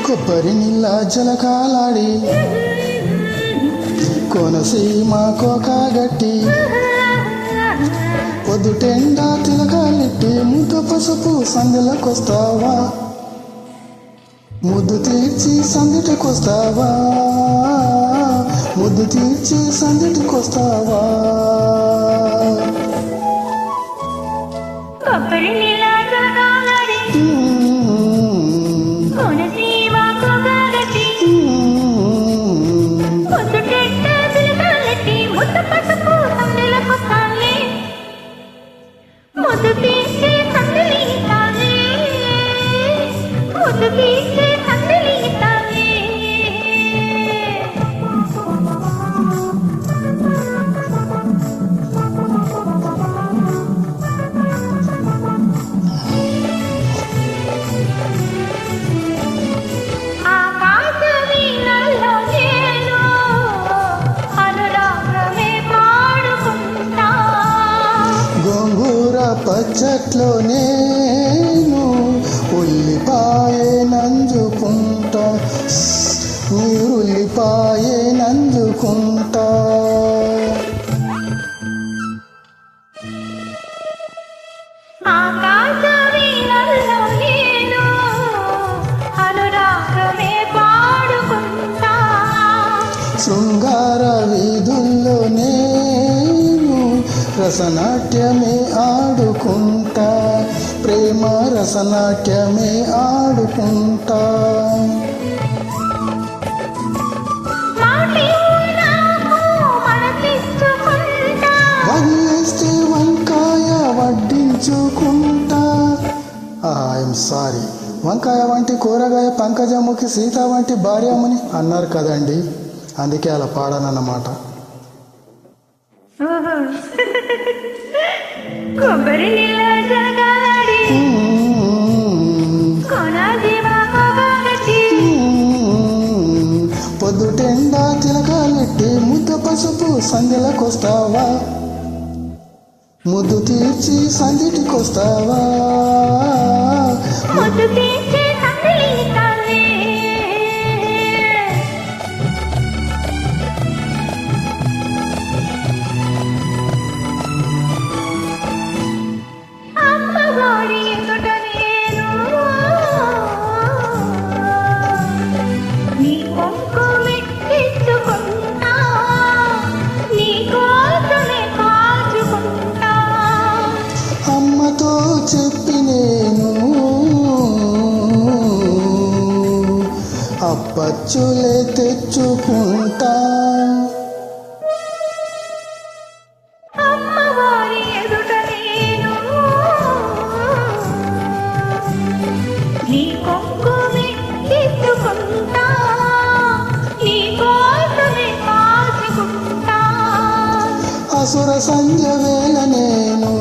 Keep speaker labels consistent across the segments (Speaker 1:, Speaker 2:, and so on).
Speaker 1: కొబ్బరి నీళ్ళ జలకాలాడి కోనసీమ కోకాగట్టి పొద్దుటెండా తిలకాలిట్టి ముద్దు పసుపు సందులకొస్తావా, ముద్దు తీర్చి సందిటికొస్తావా, ముద్దు తీర్చి సందిటికొస్తావా.
Speaker 2: కొబ్బరి నీళ్ళ జలకాలాడి కోనసీమ కోకాగట్టి పొద్దుటెండా తిలకాలిట్టి ముద్దు పసుపు సందులకొస్తావే, ముద్దు తీర్చి సందిలిస్తావే, ముద్దు తీర్చి సందిలిస్తావే. ఆకాశ వీణల్లో నేను అనురాగమే పాడుకుంటా,
Speaker 1: గోంగూర పచ్చట్లో నేను ఉల్లిపాయే నంజుకుంటా, నీరుల్లిపాయే నంజుకుంటా.
Speaker 2: ఆకాశ వీణల్లో నేను అనురాగమే పాడుకుంటా,
Speaker 1: శృంగార వీధుల్లో నేను రసనాట్యమే ఆడుకుంటా, ప్రేమ రసనాట్యమే ఆడుకుంటా.
Speaker 2: మాటివ్వు నాకు మనసిచ్చుకుంటా,
Speaker 1: వదిలేస్తే వంకాయ వడ్డించుకుంటా. ఐఎమ్ సారీ, వంకాయ వంటి కూరగాయ పంకజముఖి సీత వంటి భార్యముని అన్నారు కదండి, అందుకే అలా పాడనన్నమాట.
Speaker 2: ఓహో. కొబ్బరి నీళ్ళ జలకాలాడి కోనసీమ కోకాగట్టి
Speaker 1: పొద్దుటెండా తిలకాలెట్టి ముద్ద పసుపు సంధ్యలకొస్తావా, ముద్దు తీర్చి సందిటికొస్తావా,
Speaker 2: ముద్దు తీర్చి సందిలిస్తావే. అమ్మవారి ఎదుట నేను నీ కొంగు మెట్టించుకుంటా, నీ కోసమే కాచుకుంటా.
Speaker 1: అమ్మతో చెప్పి నేను అప్పచ్చులే తెచ్చుకుంటా.
Speaker 2: అమ్మవారి ఎదుట నేను నీ కొంగు మెట్టించుకుంటా, నీ కోసమే కాచుకుంటా.
Speaker 1: అసుర సంధ్య వేళ నేను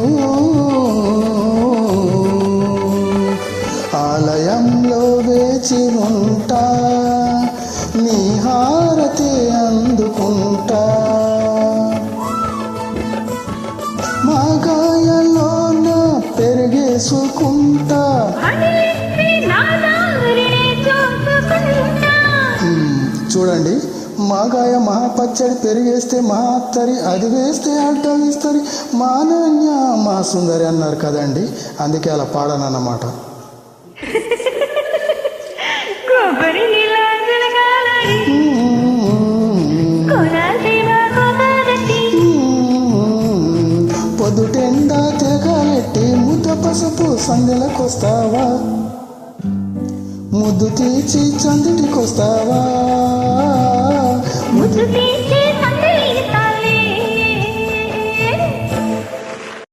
Speaker 1: ఆలయంలో వేచి ఉంటా, నీ హారతి అందుకుంటా. మాగాయలో నా పెరిగేసుకుంటా.
Speaker 2: అనిలిస్తే నా దారినే చూసుకుంటా.
Speaker 1: చూడండి, మాగాయ మహాపచ్చడి పెరిగేస్తే మహాత్తరి, అది వేస్తే అడ్డం ఇస్తరి, మా నాణ్య మా సుందరి అన్నారు కదండి, అందుకే అలా పాడనన్నమాట.
Speaker 2: కొబ్బరి నీళ్ళ జలకాలాడి కోనసీమ కోకాగట్టి
Speaker 1: పొద్దుటెండా తిరగాలెట్టి ముద్ద పసుపు సందెలకొస్తావా, ముద్దు తీర్చి చందిటికొస్తావా,
Speaker 2: ముద్దు తీర్చి